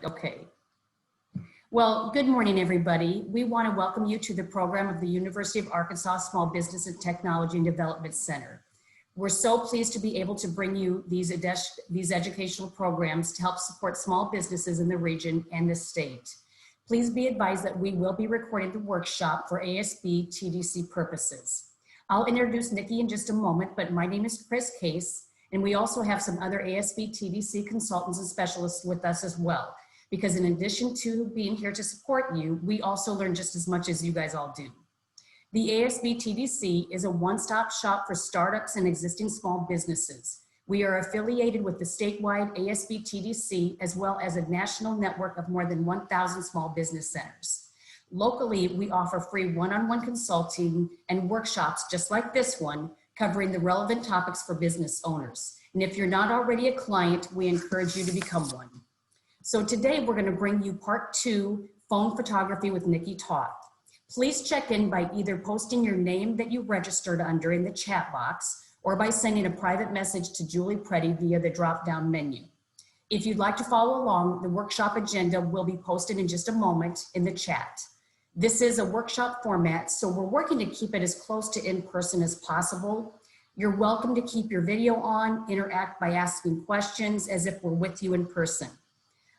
Okay. Well, good morning, everybody. We want to welcome you to the program of the University of Arkansas Small Business and Technology and Development Center. We're so pleased to be able to bring you these educational programs to help support small businesses in the region and the state. Please be advised that we will be recording the workshop for ASB TDC purposes. I'll introduce Nikki in just a moment, but my name is Chris Case, and we also have some other ASB TDC consultants and specialists with us as well, because in addition to being here to support you, we also learn just as much as you guys all do. The ASB TDC is a one-stop shop for startups and existing small businesses. We are affiliated with the statewide ASB TDC, as well as a national network of more than 1,000 small business centers. Locally, we offer free one-on-one consulting and workshops just like this one, covering the relevant topics for business owners. And if you're not already a client, we encourage you to become one. So today we're going to bring you part 2, phone photography with Nikki Toth. Please check in by either posting your name that you registered under in the chat box or by sending a private message to Julie Preddy via the drop-down menu. If you'd like to follow along, the workshop agenda will be posted in just a moment in the chat. This is a workshop format, so we're working to keep it as close to in-person as possible. You're welcome to keep your video on, interact by asking questions as if we're with you in person.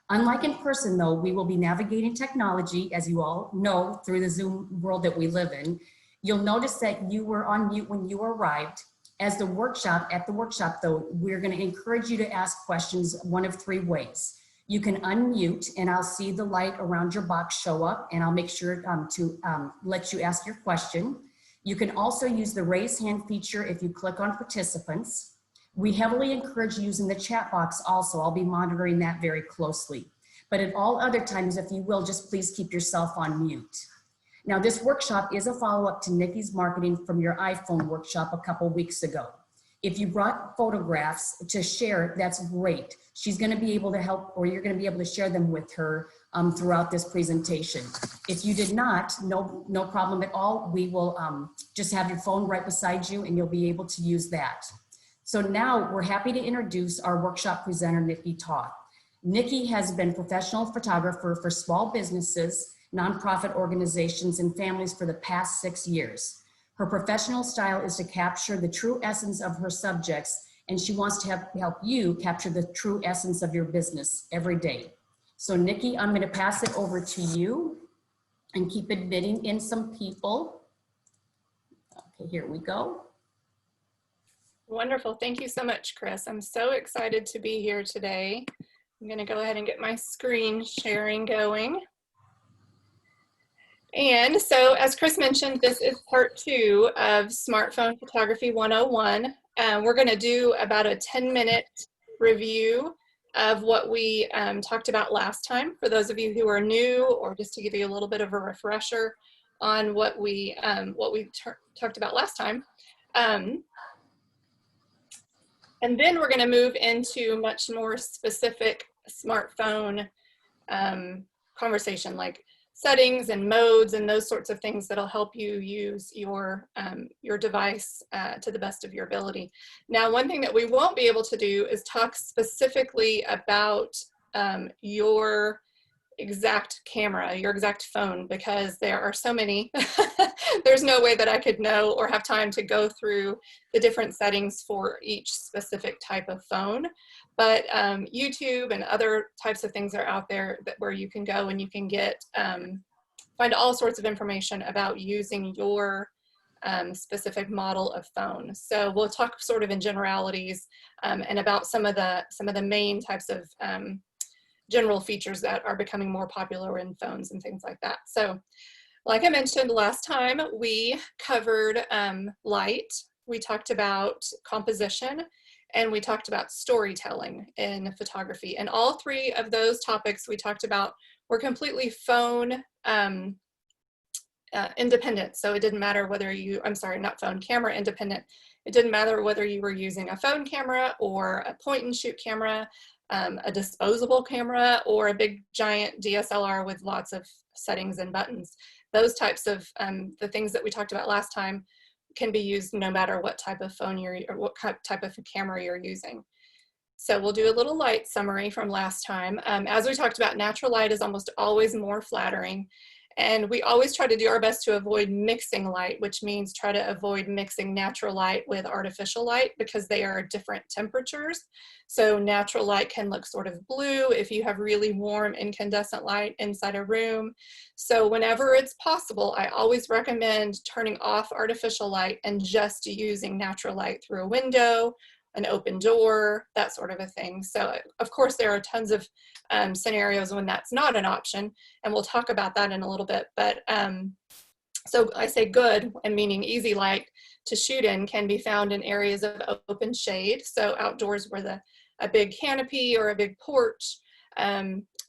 Unlike in person though, we will be navigating technology, as you all know, through the Zoom world that we live in. You'll notice that you were on mute when you arrived. At the workshop though, we're gonna encourage you to ask questions one of 3 ways. You can unmute and I'll see the light around your box show up and I'll make sure to let you ask your question. You can also use the raise hand feature if you click on participants. We heavily encourage using the chat box also. I'll be monitoring that very closely. But at all other times, if you will, just please keep yourself on mute. Now, this workshop is a follow-up to Nikki's marketing from your iPhone workshop a couple weeks ago. If you brought photographs to share, that's great. She's gonna be able to help, or you're gonna be able to share them with her throughout this presentation. If you did not, no problem at all. We will just have your phone right beside you and you'll be able to use that. So now we're happy to introduce our workshop presenter, Nikki Toth. Nikki has been professional photographer for small businesses, nonprofit organizations, and families for the past 6 years. Her professional style is to capture the true essence of her subjects, and she wants to help you capture the true essence of your business every day. So Nikki, I'm gonna pass it over to you and keep admitting in some people. Okay, here we go. Wonderful. Thank you so much, Chris. I'm so excited to be here today. I'm going to go ahead and get my screen sharing going. And so, as Chris mentioned, this is part 2 of Smartphone Photography 101. We're going to do about a 10-minute review of what we talked about last time, for those of you who are new, or just to give you a little bit of a refresher on what we talked about last time. And then we're going to move into much more specific smartphone conversation, like settings and modes and those sorts of things that'll help you use your device to the best of your ability. Now, one thing that we won't be able to do is talk specifically about your exact camera, your exact phone, because there are so many. There's no way that I could know or have time to go through the different settings for each specific type of phone. But YouTube and other types of things are out there where you can go and you can get find all sorts of information about using your specific model of phone. So we'll talk sort of in generalities and about some of the main types of general features that are becoming more popular in phones and things like that. So like I mentioned last time, we covered light, we talked about composition, and we talked about storytelling in photography. And all 3 of those topics we talked about were completely phone independent. So it didn't matter whether you, camera independent. It didn't matter whether you were using a phone camera or a point and shoot camera, a disposable camera, or a big giant DSLR with lots of settings and buttons. Those types of the things that we talked about last time can be used no matter what type of phone or what type of camera you're using. So we'll do a little light summary from last time. As we talked about, natural light is almost always more flattering. And we always try to do our best to avoid mixing light, which means try to avoid mixing natural light with artificial light because they are different temperatures. So natural light can look sort of blue if you have really warm incandescent light inside a room. So whenever it's possible, I always recommend turning off artificial light and just using natural light through a window, an open door, that sort of a thing. So of course there are tons of scenarios when that's not an option, and we'll talk about that in a little bit. But so I say good, and meaning easy light to shoot in can be found in areas of open shade. So outdoors where a big canopy or a big porch,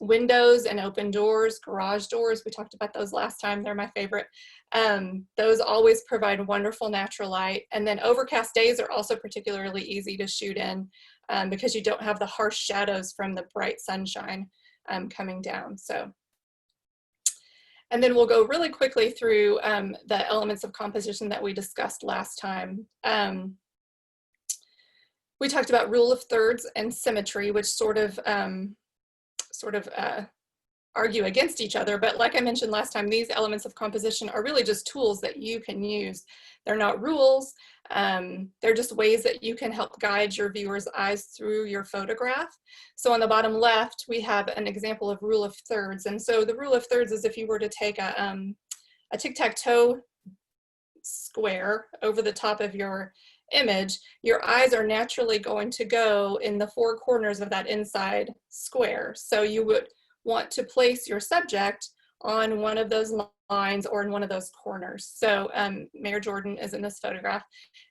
windows and open doors, garage doors, we talked about those last time, they're my favorite. Those always provide wonderful natural light. And then overcast days are also particularly easy to shoot in because you don't have the harsh shadows from the bright sunshine coming down. So, and then we'll go really quickly through the elements of composition that we discussed last time. We talked about rule of thirds and symmetry, which sort of argue against each other. But like I mentioned last time, these elements of composition are really just tools that you can use. They're not rules. They're just ways that you can help guide your viewer's eyes through your photograph. So on the bottom left, we have an example of rule of thirds. And so the rule of thirds is if you were to take a tic-tac-toe square over the top of your image, your eyes are naturally going to go in the four corners of that inside square. So you would want to place your subject on one of those lines or in one of those corners. So Mayor Jordan is in this photograph,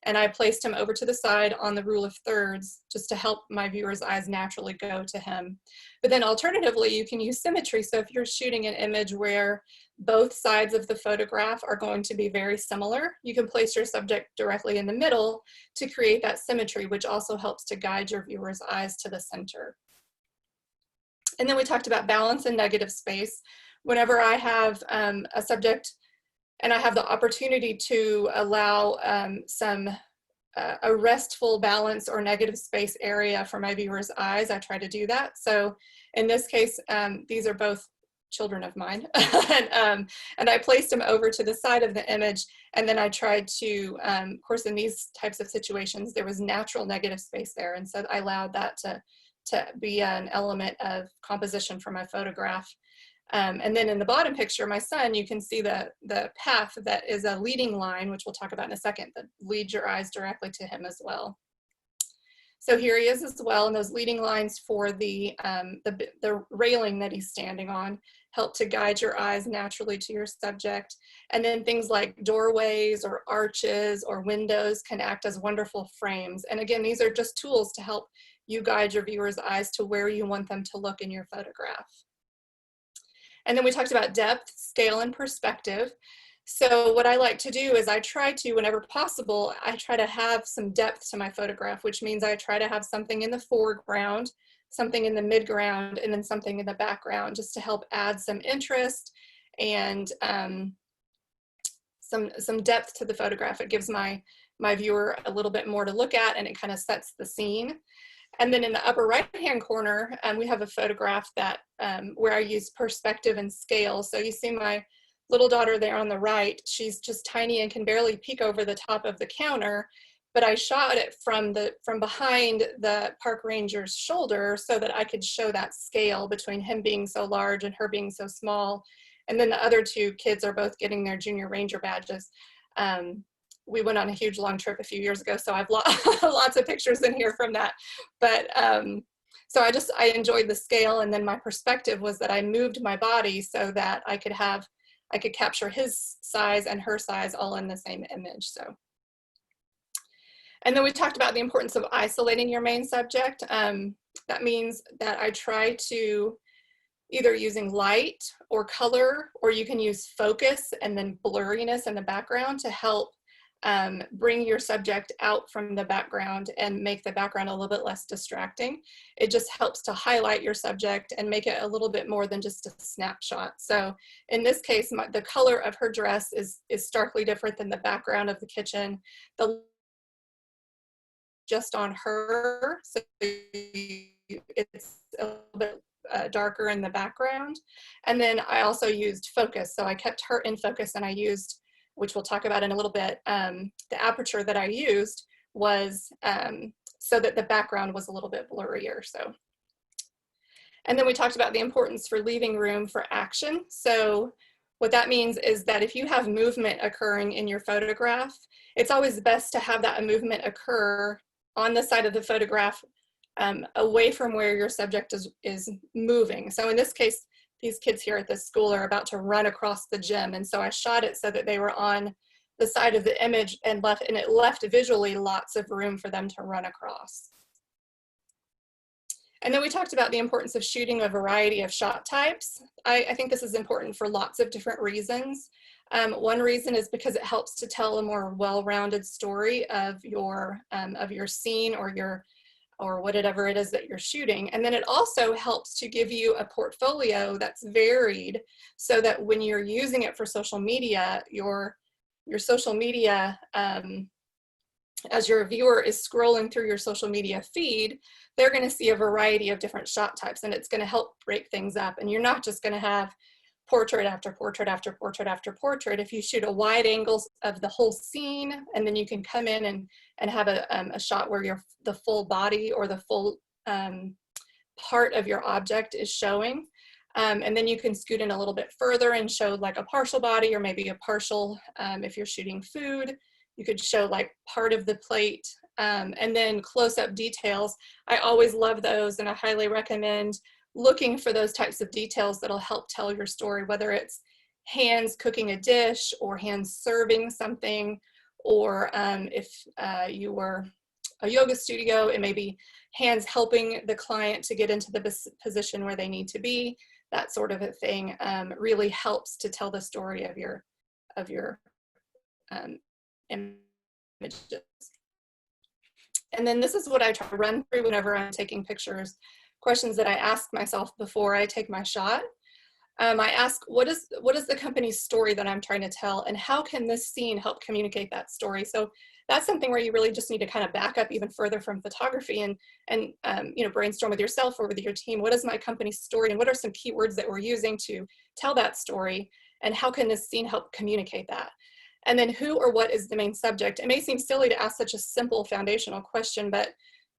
and I placed him over to the side on the rule of thirds just to help my viewer's eyes naturally go to him. But then alternatively, you can use symmetry. So if you're shooting an image where both sides of the photograph are going to be very similar, you can place your subject directly in the middle to create that symmetry, which also helps to guide your viewer's eyes to the center. And then we talked about balance and negative space. Whenever I have a subject and I have the opportunity to allow a restful balance or negative space area for my viewer's eyes, I try to do that. So in this case, these are both children of mine. and I placed them over to the side of the image, and then I tried to, of course, in these types of situations, there was natural negative space there. And so I allowed that to be an element of composition for my photograph. And then in the bottom picture, my son, you can see the path that is a leading line, which we'll talk about in a second, that leads your eyes directly to him as well. So here he is as well, and those leading lines for the railing that he's standing on help to guide your eyes naturally to your subject. And then things like doorways or arches or windows can act as wonderful frames. And again, these are just tools to help you guide your viewer's eyes to where you want them to look in your photograph. And then we talked about depth, scale, and perspective. So what I like to do is I try to, whenever possible, I try to have some depth to my photograph, which means I try to have something in the foreground, something in the midground, and then something in the background, just to help add some interest and some depth to the photograph. It gives my viewer a little bit more to look at, and it kind of sets the scene. And then in the upper right-hand corner, we have a photograph that where I use perspective and scale. So you see my little daughter there on the right. She's just tiny and can barely peek over the top of the counter, but I shot it from behind the park ranger's shoulder so that I could show that scale between him being so large and her being so small. And then the other two kids are both getting their junior ranger badges. We went on a huge long trip a few years ago, so I've lots of pictures in here from that. But so I enjoyed the scale, and then my perspective was that I moved my body so that I could capture his size and her size all in the same image. So, and then we talked about the importance of isolating your main subject. That means that I try to either using light or color, or you can use focus and then blurriness in the background to help bring your subject out from the background and make the background a little bit less distracting. It just helps to highlight your subject and make it a little bit more than just a snapshot. So in this case, the color of her dress is starkly different than the background of the kitchen. The just on her. So it's a little bit darker in the background. And then I also used focus. So I kept her in focus, and I used, which we'll talk about in a little bit, the aperture that I used was so that the background was a little bit blurrier. So, and then we talked about the importance for leaving room for action. So what that means is that if you have movement occurring in your photograph, it's always best to have that movement occur on the side of the photograph away from where your subject is moving. So in this case, these kids here at this school are about to run across the gym. And so I shot it so that they were on the side of the image and it left visually lots of room for them to run across. And then we talked about the importance of shooting a variety of shot types. I think this is important for lots of different reasons. One reason is because it helps to tell a more well-rounded story of your scene or whatever it is that you're shooting. And then it also helps to give you a portfolio that's varied so that when you're using it for social media, your social media, as your viewer is scrolling through your social media feed, they're going to see a variety of different shot types, and it's going to help break things up. And you're not just going to have portrait after portrait after portrait after portrait. If you shoot a wide angle of the whole scene, and then you can come in and have a shot where the full body or the full part of your object is showing. And then you can scoot in a little bit further and show like a partial body, or maybe a partial, if you're shooting food, you could show like part of the plate, and then close-up details. I always love those, and I highly recommend looking for those types of details that'll help tell your story, whether it's hands cooking a dish or hands serving something, or if you were a yoga studio, it may be hands helping the client to get into the position where they need to be. That sort of a thing really helps to tell the story of your images. And then this is what I try to run through whenever I'm taking pictures, questions that I ask myself before I take my shot. I ask, what is the company's story that I'm trying to tell, and how can this scene help communicate that story? So that's something where you really just need to kind of back up even further from photography and brainstorm with yourself or with your team. What is my company's story, and what are some keywords that we're using to tell that story, and how can this scene help communicate that? And then who or what is the main subject? It may seem silly to ask such a simple foundational question, but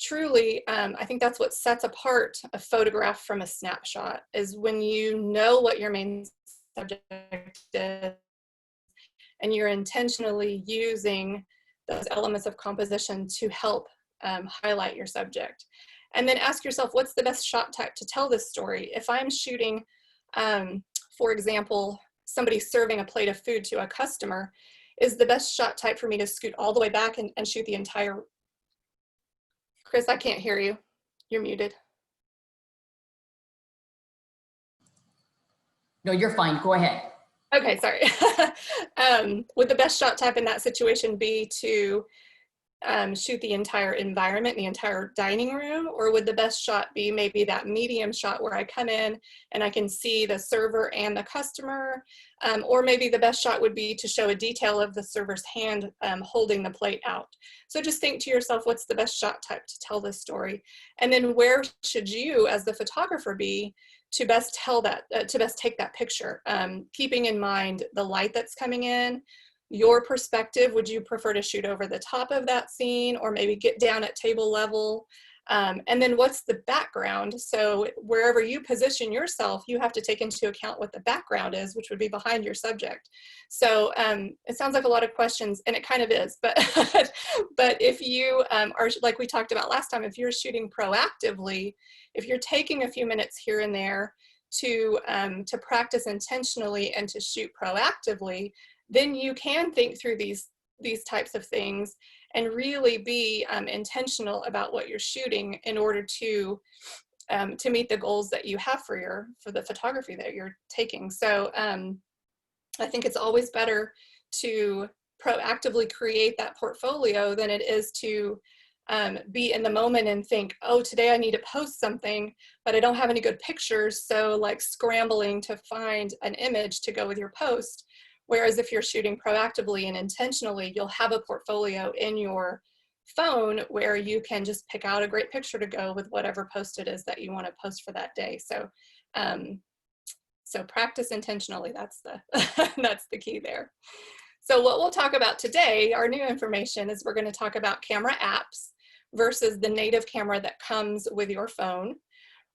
truly, I think that's what sets apart a photograph from a snapshot, is when you know what your main subject is and you're intentionally using those elements of composition to help highlight your subject. And then ask yourself, what's the best shot type to tell this story? If I'm shooting, for example, somebody serving a plate of food to a customer, is the best shot type for me to scoot all the way back and shoot the entire... Chris, I can't hear you. You're muted. No, you're fine. Go ahead. Okay, sorry. Would the best shot type in that situation be to shoot the entire environment, the entire dining room, or would the best shot be maybe that medium shot where I come in and I can see the server and the customer, or maybe the best shot would be to show a detail of the server's hand holding the plate out. So just think to yourself, what's the best shot type to tell this story? And then where should you as the photographer be to best tell that, to best take that picture, keeping in mind the light that's coming in, your perspective. Would you prefer to shoot over the top of that scene, or maybe get down at table level? And then what's the background? So wherever you position yourself, you have to take into account what the background is, which would be behind your subject. So it sounds like a lot of questions, and it kind of is, but but if you are, like we talked about last time, if you're shooting proactively, if you're taking a few minutes here and there to practice intentionally and to shoot proactively, then you can think through these types of things and really be intentional about what you're shooting in order to meet the goals that you have for the photography that you're taking. So I think it's always better to proactively create that portfolio than it is to be in the moment and think, oh, today I need to post something, but I don't have any good pictures, so like scrambling to find an image to go with your post. Whereas if you're shooting proactively and intentionally, you'll have a portfolio in your phone where you can just pick out a great picture to go with whatever post it is that you want to post for that day. So, so practice intentionally, that's the, that's the key there. So what we'll talk about today, our new information, is we're going to talk about camera apps versus the native camera that comes with your phone.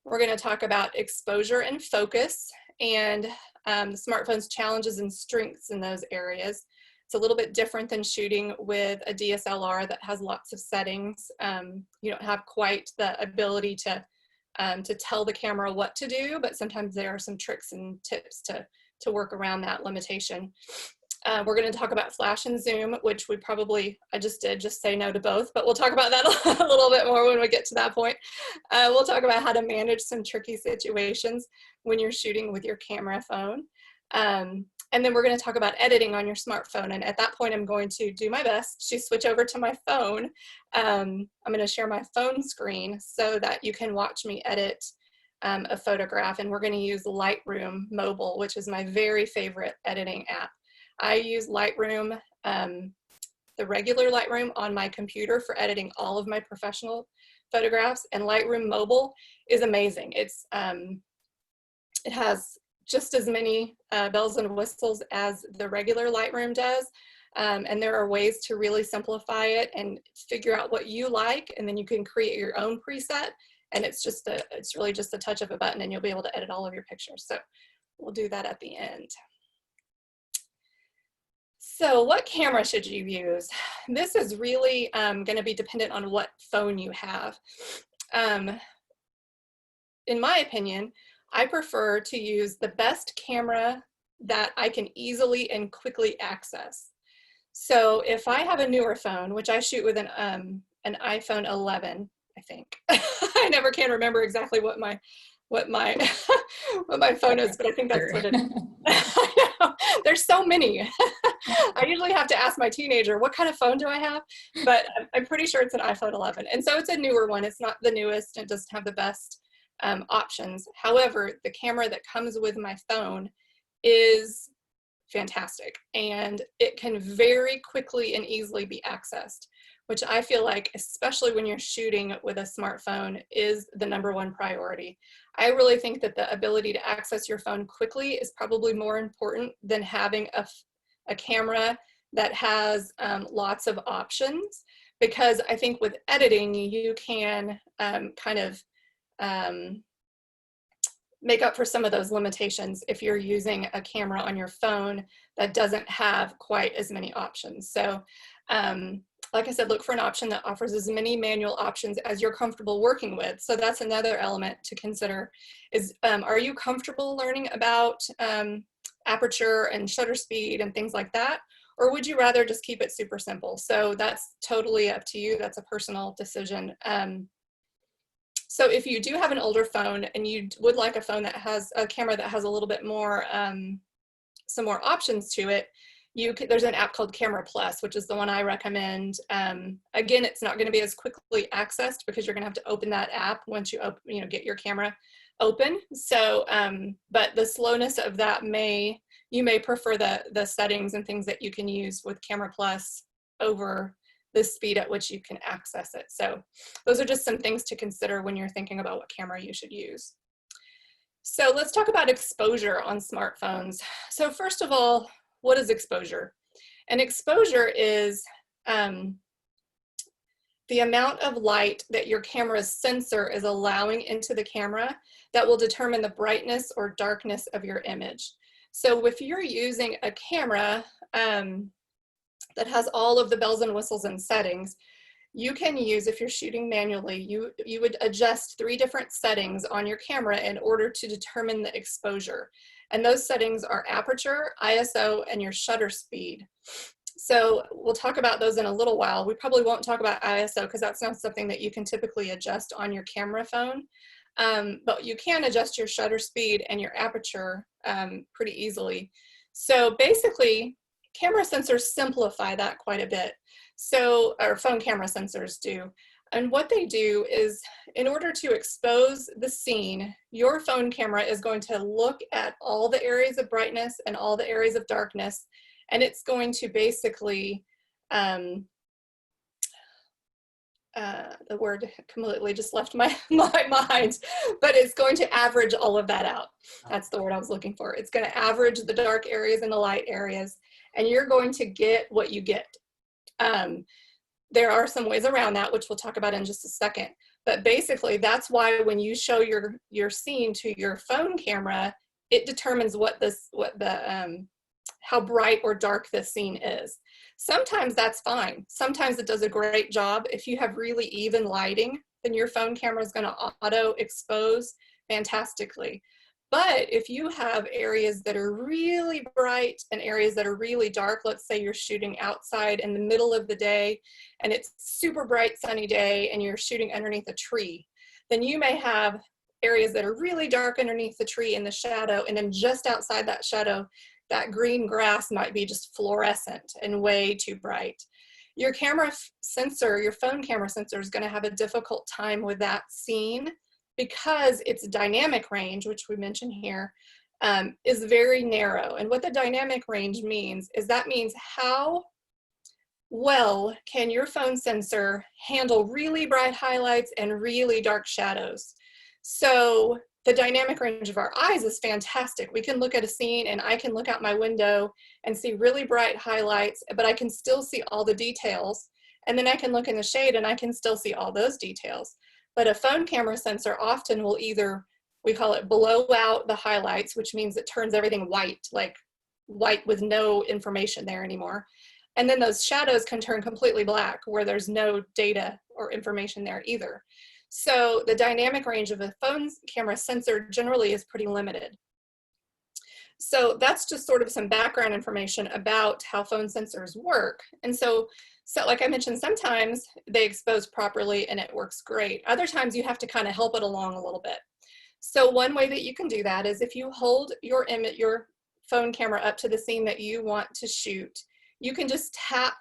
We're going to talk about exposure and focus and the smartphone's challenges and strengths in those areas. It's a little bit different than shooting with a DSLR that has lots of settings. You don't have quite the ability to tell the camera what to do, but sometimes there are some tricks and tips to work around that limitation. We're going to talk about flash and zoom, which we probably, I just did, just say no to both, but we'll talk about that a little bit more when we get to that point. We'll talk about how to manage some tricky situations when you're shooting with your camera phone. And then we're going to talk about editing on your smartphone. And at that point, I'm going to do my best to switch over to my phone. I'm going to share my phone screen so that you can watch me edit a photograph. And we're going to use Lightroom Mobile, which is my very favorite editing app. I use Lightroom, the regular Lightroom on my computer for editing all of my professional photographs, and Lightroom Mobile is amazing. It's, it has just as many bells and whistles as the regular Lightroom does, and there are ways to really simplify it and figure out what you like, and then you can create your own preset, and it's really just a touch of a button and you'll be able to edit all of your pictures. So we'll do that at the end. So what camera should you use? This is really going to be dependent on what phone you have. In my opinion, I prefer to use the best camera that I can easily and quickly access. So if I have a newer phone, which I shoot with an iPhone 11, I think. I never can remember exactly what my what my phone is, but I think that's what it is. I know. There's so many. I usually have to ask my teenager, what kind of phone do I have? But I'm pretty sure it's an iPhone 11. And so it's a newer one. It's not the newest. It doesn't have the best options. However, the camera that comes with my phone is fantastic, and it can very quickly and easily be accessed, which I feel like, especially when you're shooting with a smartphone, is the #1 priority. I really think that the ability to access your phone quickly is probably more important than having a camera that has lots of options, because I think with editing, you can kind of make up for some of those limitations if you're using a camera on your phone that doesn't have quite as many options. So like I said, look for an option that offers as many manual options as you're comfortable working with. So that's another element to consider is, are you comfortable learning about aperture and shutter speed and things like that? Or would you rather just keep it super simple? So that's totally up to you. That's a personal decision. So if you do have an older phone and you would like a phone that has a camera that has a little bit more, some more options to it, there's an app called Camera Plus, which is the one I recommend. Again, it's not going to be as quickly accessed because you're going to have to open that app once you get your camera open. So, but the slowness of that you may prefer the settings and things that you can use with Camera Plus over the speed at which you can access it. So those are just some things to consider when you're thinking about what camera you should use. So let's talk about exposure on smartphones. So first of all, what is exposure? And exposure is the amount of light that your camera's sensor is allowing into the camera that will determine the brightness or darkness of your image. So if you're using a camera that has all of the bells and whistles and settings, you can use, if you're shooting manually, you would adjust 3 different settings on your camera in order to determine the exposure. And those settings are aperture, ISO, and your shutter speed. So we'll talk about those in a little while. We probably won't talk about ISO because that's not something that you can typically adjust on your camera phone. But you can adjust your shutter speed and your aperture pretty easily. So basically, camera sensors simplify that quite a bit. So, or phone camera sensors do. And what they do is, in order to expose the scene, your phone camera is going to look at all the areas of brightness and all the areas of darkness, and it's going to basically the word completely just left my mind, but it's going to average all of that out. That's the word I was looking for. It's going to average the dark areas and the light areas, and you're going to get what you get. There are some ways around that, which we'll talk about in just a second. But basically, that's why when you show your scene to your phone camera, it determines how bright or dark this scene is. Sometimes that's fine. Sometimes it does a great job. If you have really even lighting, then your phone camera is going to auto expose fantastically. But if you have areas that are really bright and areas that are really dark, let's say you're shooting outside in the middle of the day and it's super bright sunny day and you're shooting underneath a tree, then you may have areas that are really dark underneath the tree in the shadow, and then just outside that shadow, that green grass might be just fluorescent and way too bright. Your camera sensor, your phone camera sensor, is going to have a difficult time with that scene because its dynamic range, which we mentioned here, is very narrow. And what the dynamic range means is that means how well can your phone sensor handle really bright highlights and really dark shadows. So the dynamic range of our eyes is fantastic. We can look at a scene and I can look out my window and see really bright highlights, but I can still see all the details. And then I can look in the shade and I can still see all those details. But a phone camera sensor often will either, we call it blow out the highlights, which means it turns everything white, like white with no information there anymore. And then those shadows can turn completely black where there's no data or information there either. So the dynamic range of a phone camera sensor generally is pretty limited. So that's just sort of some background information about how phone sensors work. And so like I mentioned, sometimes they expose properly and it works great. Other times you have to kind of help it along a little bit. So one way that you can do that is if you hold your phone camera up to the scene that you want to shoot, you can just tap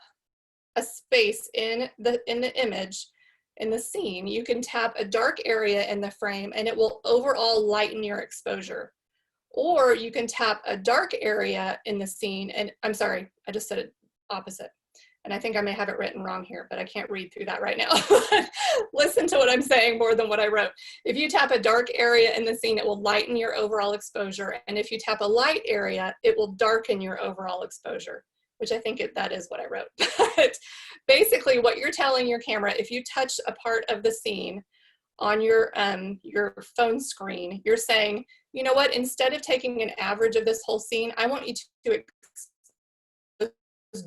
a space in the image, in the scene. You can tap a dark area in the frame and it will overall lighten your exposure. Or you can tap a dark area in the scene, and I'm sorry, I just said it opposite. And I think I may have it written wrong here, but I can't read through that right now. Listen to what I'm saying more than what I wrote. If you tap a dark area in the scene, it will lighten your overall exposure. And if you tap a light area, it will darken your overall exposure, which I think that is what I wrote. But basically what you're telling your camera, if you touch a part of the scene on your phone screen, you're saying, you know what, instead of taking an average of this whole scene, I want you to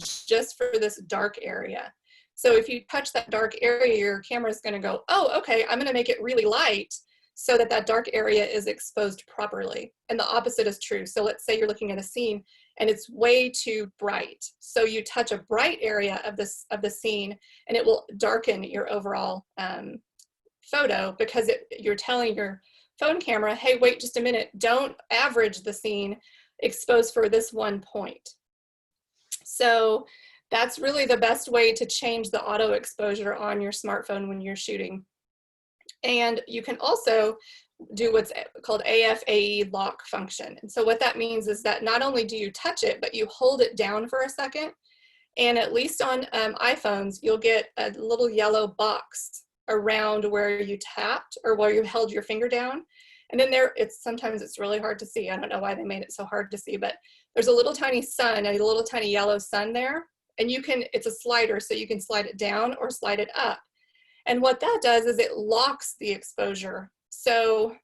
just for this dark area. So if you touch that dark area, your camera is going to go, oh, okay, I'm going to make it really light so that that dark area is exposed properly. And the opposite is true. So let's say you're looking at a scene and it's way too bright. So you touch a bright area of the scene and it will darken your overall photo because you're telling your phone camera, hey, wait just a minute, don't average the scene, expose for this one point. So that's really the best way to change the auto exposure on your smartphone when you're shooting. And you can also do what's called AFAE lock function. And so what that means is that not only do you touch it, but you hold it down for a second. And at least on iPhones, you'll get a little yellow box around where you tapped or where you held your finger down. And then sometimes it's really hard to see. I don't know why they made it so hard to see, but there's a little tiny sun, a little tiny yellow sun there. And it's a slider, so you can slide it down or slide it up. And what that does is it locks the exposure. So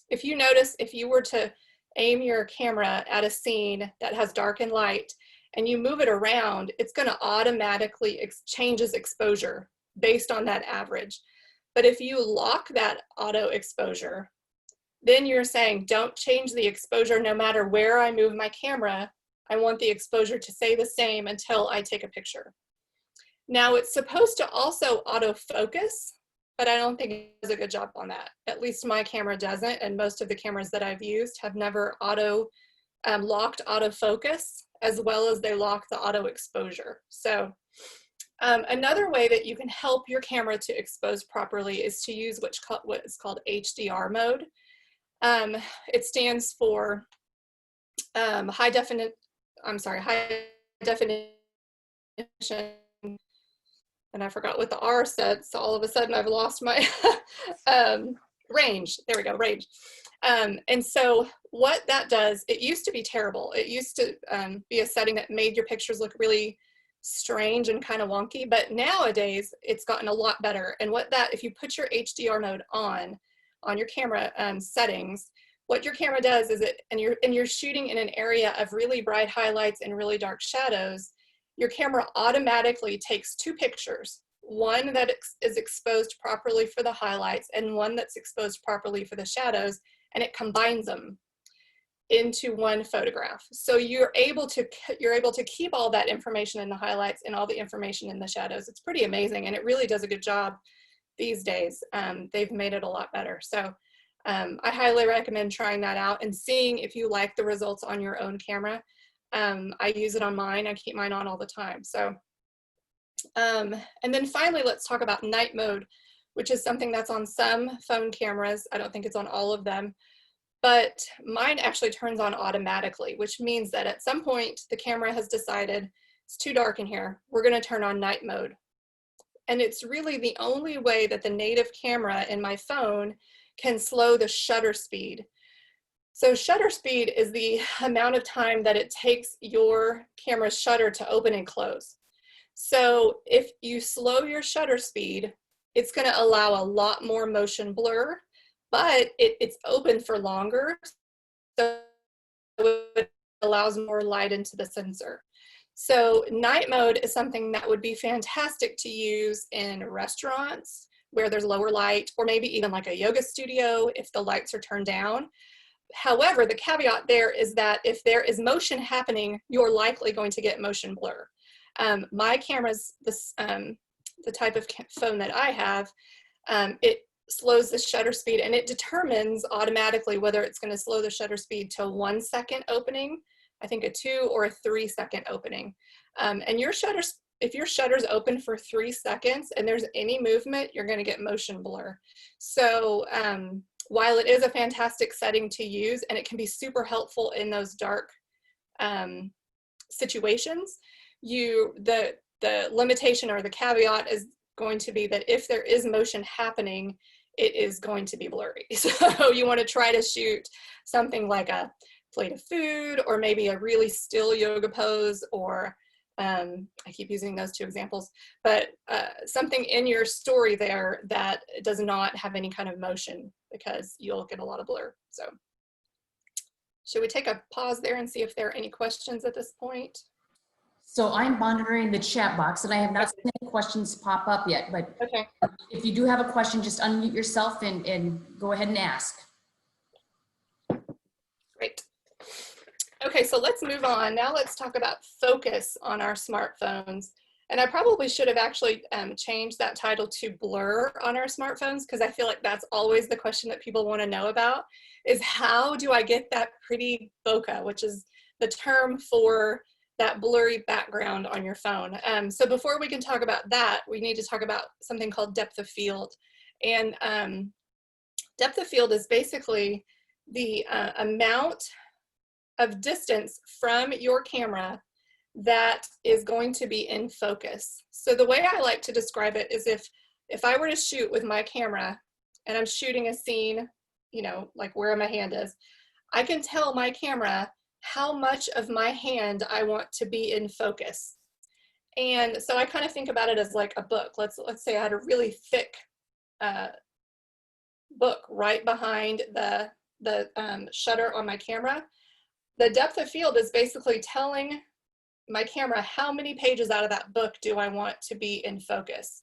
if you notice, if you were to aim your camera at a scene that has dark and light, and you move it around, it's going to automatically changes exposure based on that average. But if you lock that auto exposure, then you're saying, don't change the exposure no matter where I move my camera. I want the exposure to stay the same until I take a picture. Now it's supposed to also autofocus, but I don't think it does a good job on that. At least my camera doesn't, and most of the cameras that I've used have never locked autofocus as well as they lock the auto exposure. So another way that you can help your camera to expose properly is to use what is called HDR mode. It stands for high definition. and I forgot what the R said, so all of a sudden I've lost my range. There we go, range. And so what that does, it used to be terrible. It used to be a setting that made your pictures look really strange and kind of wonky, but nowadays it's gotten a lot better. And what that, if you put your HDR mode on your camera settings, what your camera does is and you're shooting in an area of really bright highlights and really dark shadows, your camera automatically takes two pictures, one that is exposed properly for the highlights and one that's exposed properly for the shadows, and it combines them into one photograph. So you're able to keep all that information in the highlights and all the information in the shadows. It's pretty amazing, and it really does a good job these days. They've made it a lot better. So I highly recommend trying that out and seeing if you like the results on your own camera. I use it on mine. I keep mine on all the time. So, and then finally, let's talk about night mode, which is something that's on some phone cameras. I don't think it's on all of them, but mine actually turns on automatically, which means that at some point the camera has decided it's too dark in here. We're going to turn on night mode. And it's really the only way that the native camera in my phone can slow the shutter speed. So shutter speed is the amount of time that it takes your camera's shutter to open and close. So if you slow your shutter speed, it's going to allow a lot more motion blur, but it's open for longer, so it allows more light into the sensor. So night mode is something that would be fantastic to use in restaurants where there's lower light, or maybe even like a yoga studio if the lights are turned down. However, the caveat there is that if there is motion happening, you're likely going to get motion blur. My camera's the type of phone that I have, it slows the shutter speed, and it determines automatically whether it's going to slow the shutter speed to 1 second opening, I think a 2 or a 3 second opening. And if your shutter's open for 3 seconds and there's any movement, you're going to get motion blur. So while it is a fantastic setting to use, and it can be super helpful in those dark situations, the limitation or the caveat is going to be that if there is motion happening, it is going to be blurry. So you want to try to shoot something like a plate of food, or maybe a really still yoga pose, or I keep using those two examples, but something in your story there that does not have any kind of motion, because you'll get a lot of blur. So should we take a pause there and see if there are any questions at this point? So I'm monitoring the chat box, and I have not seen any questions pop up yet, but okay. If you do have a question, just unmute yourself and go ahead and ask. Great. Okay, so let's move on. Now let's talk about focus on our smartphones. And I probably should have actually changed that title to blur on our smartphones, because I feel like that's always the question that people want to know about, is how do I get that pretty bokeh, which is the term for that blurry background on your phone. So before we can talk about that, we need to talk about something called depth of field. And depth of field is basically the amount of distance from your camera that is going to be in focus. So the way I like to describe it is if I were to shoot with my camera and I'm shooting a scene, you know, like where my hand is, I can tell my camera how much of my hand I want to be in focus. And so I kind of think about it as like a book. Let's say I had a really thick book right behind the shutter on my camera. The depth of field is basically telling my camera how many pages out of that book do I want to be in focus.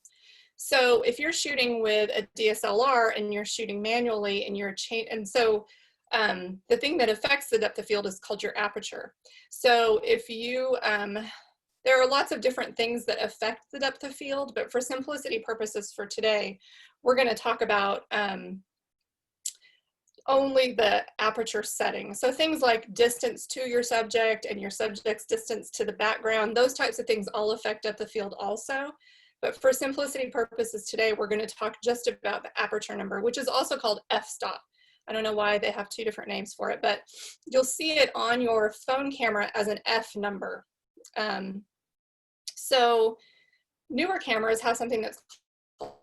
So if you're shooting with a DSLR and you're shooting manually and the thing that affects the depth of field is called your aperture. So if you, there are lots of different things that affect the depth of field, but for simplicity purposes for today, we're going to talk about only the aperture setting. So things like distance to your subject and your subject's distance to the background, those types of things all affect depth of field also. But for simplicity purposes today, we're going to talk just about the aperture number, which is also called f-stop. I don't know why they have two different names for it, but you'll see it on your phone camera as an F number. So newer cameras have something that's called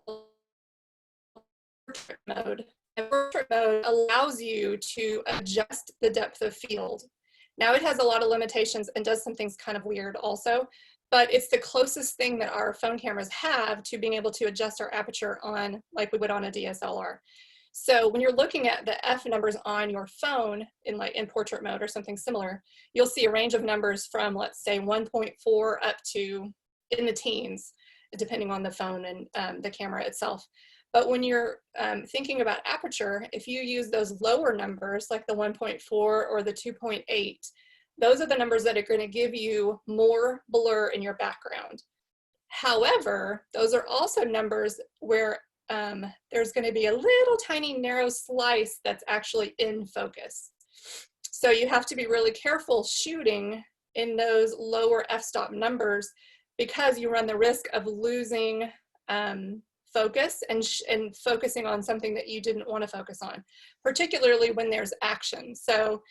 portrait mode. And portrait mode allows you to adjust the depth of field. Now it has a lot of limitations and does some things kind of weird also, but it's the closest thing that our phone cameras have to being able to adjust our aperture on, like we would on a DSLR. So when you're looking at the F numbers on your phone in portrait mode or something similar, you'll see a range of numbers from, let's say, 1.4 up to in the teens, depending on the phone and the camera itself. But when you're thinking about aperture, if you use those lower numbers, like the 1.4 or the 2.8, those are the numbers that are going to give you more blur in your background. However, those are also numbers where there's going to be a little tiny narrow slice that's actually in focus. So you have to be really careful shooting in those lower f-stop numbers because you run the risk of losing focus and focusing on something that you didn't want to focus on, particularly when there's action. So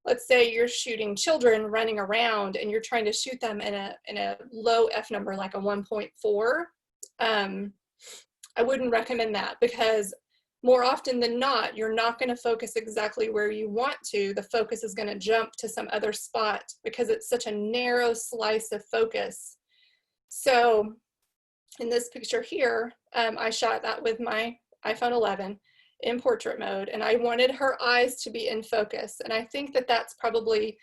let's say you're shooting children running around and you're trying to shoot them in a low F number, like a 1.4. I wouldn't recommend that because more often than not, you're not going to focus exactly where you want to. The focus is going to jump to some other spot because it's such a narrow slice of focus. So in this picture here, I shot that with my iPhone 11 in portrait mode, and I wanted her eyes to be in focus. And I think that that's probably,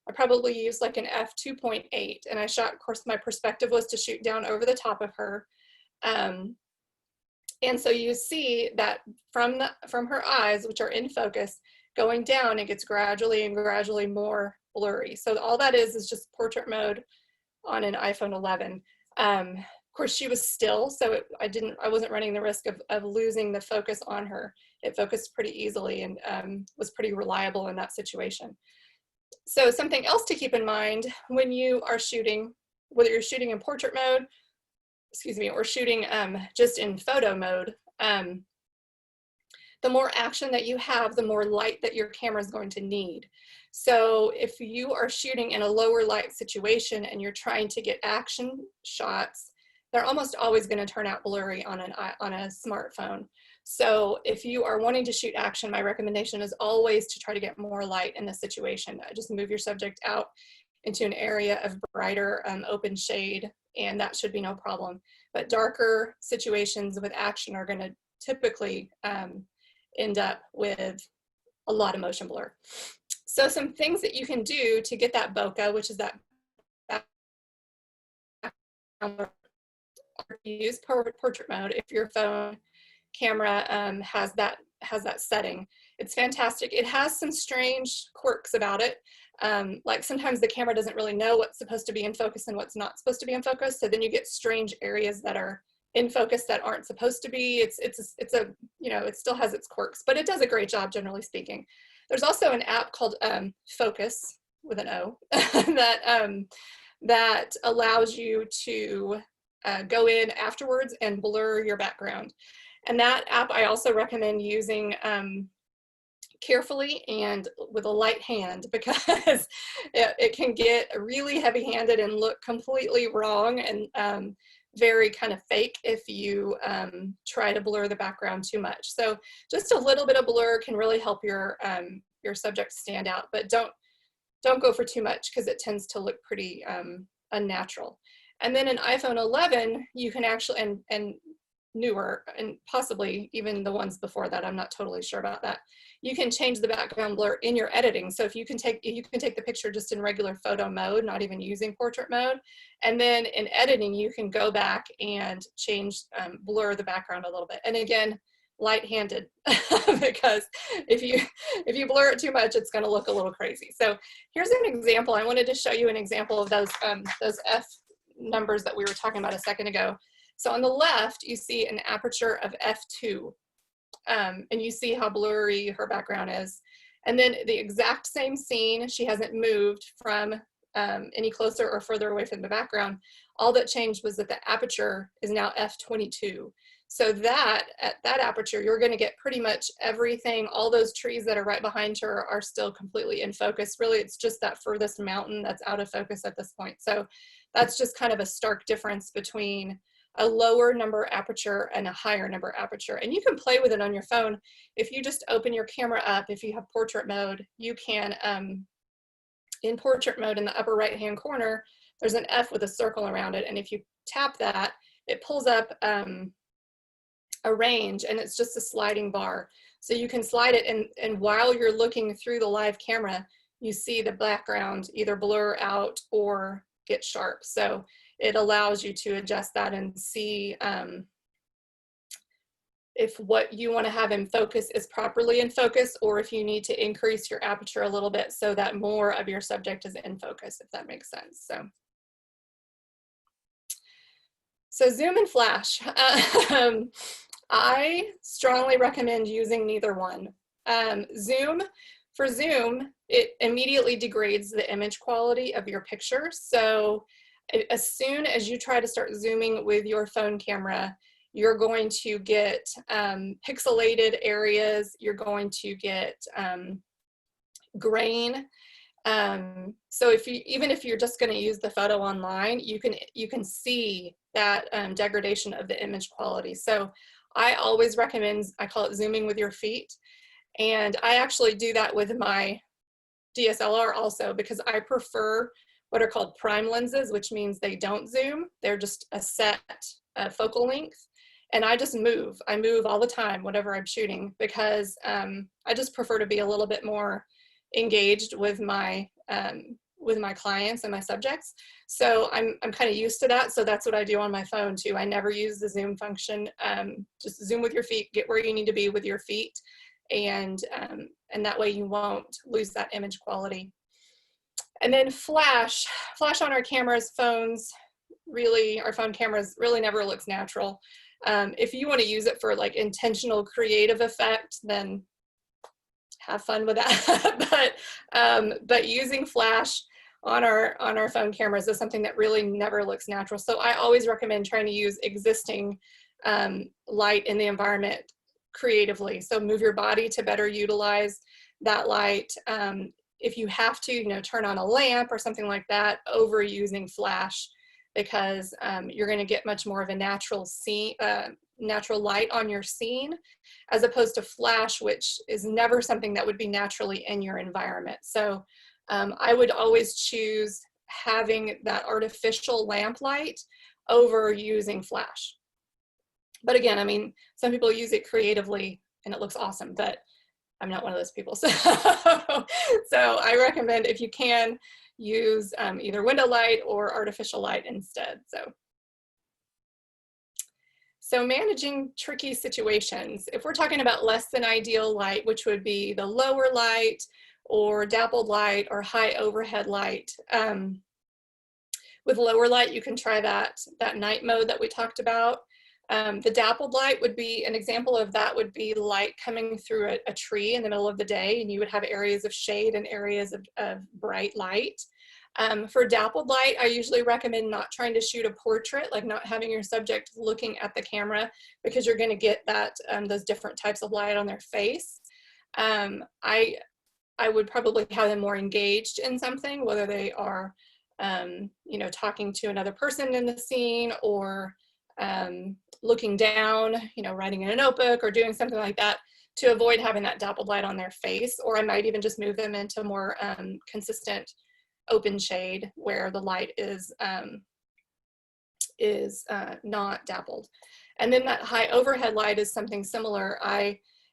I probably used like an f2.8, and I shot, of course, my perspective was to shoot down over the top of her. And so you see that from her eyes, which are in focus, going down, it gets gradually and gradually more blurry. So all that is just portrait mode on an iPhone 11. Of course, she was still, so I wasn't running the risk of losing the focus on her. It focused pretty easily and was pretty reliable in that situation. So something else to keep in mind when you are shooting, whether you're shooting in portrait mode, excuse me, or shooting just in photo mode, the more action that you have, the more light that your camera is going to need. So if you are shooting in a lower light situation and you're trying to get action shots, they're almost always going to turn out blurry on a smartphone. So if you are wanting to shoot action, my recommendation is always to try to get more light in the situation. Just move your subject out into an area of brighter open shade, and that should be no problem. But darker situations with action are going to typically end up with a lot of motion blur. So some things that you can do to get that bokeh, which is that use portrait mode if your phone camera has that setting. It's fantastic. It has some strange quirks about it. Like sometimes the camera doesn't really know what's supposed to be in focus and what's not supposed to be in focus. So then you get strange areas that are in focus that aren't supposed to be. It's a, you know, it still has its quirks, but it does a great job generally speaking. There's also an app called Focus with an O that allows you to go in afterwards and blur your background. And that app I also recommend using carefully and with a light hand because it can get really heavy-handed and look completely wrong and very kind of fake if you try to blur the background too much. So just a little bit of blur can really help your subject stand out, but don't go for too much because it tends to look pretty unnatural. And then in iPhone 11, you can actually, and newer, and possibly even the ones before that, I'm not totally sure about that, you can change the background blur in your editing. So if you can take the picture just in regular photo mode, not even using portrait mode, and then in editing, you can go back and change, blur the background a little bit. And again, light-handed, because if you blur it too much, it's going to look a little crazy. So here's an example. I wanted to show you an example of those F numbers that we were talking about a second ago. So on the left, you see an aperture of f2, and you see how blurry her background is. And then the exact same scene, she hasn't moved from any closer or further away from the background. All that changed was that the aperture is now f22. So that at that aperture, you're going to get pretty much everything. All those trees that are right behind her are still completely in focus. Really, it's just that furthest mountain that's out of focus at this point. So that's just kind of a stark difference between a lower number aperture and a higher number aperture. And you can play with it on your phone. If you just open your camera up, if you have portrait mode, you can, in portrait mode in the upper right-hand corner, there's an F with a circle around it. And if you tap that, it pulls up a range, and it's just a sliding bar. So you can slide it, and while you're looking through the live camera, you see the background either blur out or get sharp. So it allows you to adjust that and see if what you want to have in focus is properly in focus, or if you need to increase your aperture a little bit so that more of your subject is in focus, if that makes sense. So zoom and flash. I strongly recommend using neither one. For zoom, it immediately degrades the image quality of your picture. So as soon as you try to start zooming with your phone camera, you're going to get pixelated areas, you're going to get grain. So even if you're just going to use the photo online, you can see that degradation of the image quality. So I always recommend, I call it zooming with your feet. And I actually do that with my DSLR also, because I prefer what are called prime lenses, which means they don't zoom. They're just a set focal length. And I just move. I move all the time, whatever I'm shooting, because I just prefer to be a little bit more engaged with my clients and my subjects. So I'm kind of used to that. So that's what I do on my phone too. I never use the zoom function. Just zoom with your feet, get where you need to be with your feet. And that way you won't lose that image quality. And then flash on our cameras, our phone cameras really never looks natural. If you want to use it for like intentional creative effect, then have fun with that. but using flash on our phone cameras is something that really never looks natural. So I always recommend trying to use existing light in the environment creatively. So move your body to better utilize that light. If you have to, turn on a lamp or something like that over using flash, because you're going to get much more of a natural light on your scene, as opposed to flash, which is never something that would be naturally in your environment. So I would always choose having that artificial lamp light over using flash. But again, I mean, some people use it creatively and it looks awesome, but I'm not one of those people. So I recommend, if you can, use either window light or artificial light instead. So managing tricky situations. If we're talking about less than ideal light, which would be the lower light or dappled light or high overhead light. With lower light, you can try that night mode that we talked about. The dappled light would be an example of that, would be light coming through a tree in the middle of the day, and you would have areas of shade and areas of bright light. For dappled light, I usually recommend not trying to shoot a portrait, like not having your subject looking at the camera, because you're going to get that those different types of light on their face. I would probably have them more engaged in something, whether they are talking to another person in the scene, or looking down, writing in a notebook or doing something like that, to avoid having that dappled light on their face. Or I might even just move them into more consistent open shade where the light is not dappled. And then that high overhead light is something similar.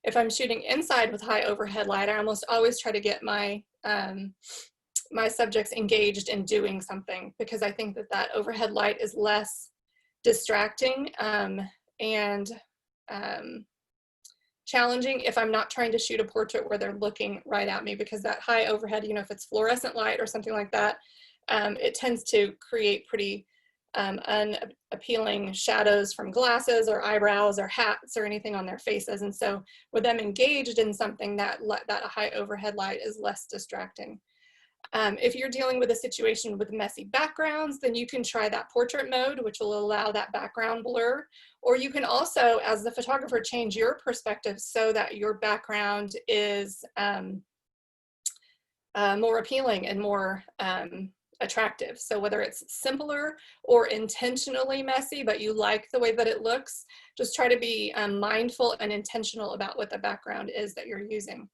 If I'm shooting inside with high overhead light, I almost always try to get my my subjects engaged in doing something, because I think that overhead light is less distracting and challenging if I'm not trying to shoot a portrait where they're looking right at me, because that high overhead, if it's fluorescent light or something like that, it tends to create pretty unappealing shadows from glasses or eyebrows or hats or anything on their faces. And so with them engaged in something, that high overhead light is less distracting. If you're dealing with a situation with messy backgrounds, then you can try that portrait mode, which will allow that background blur. Or you can also, as the photographer, change your perspective so that your background is more appealing and more attractive. So whether it's simpler or intentionally messy, but you like the way that it looks, just try to be mindful and intentional about what the background is that you're using.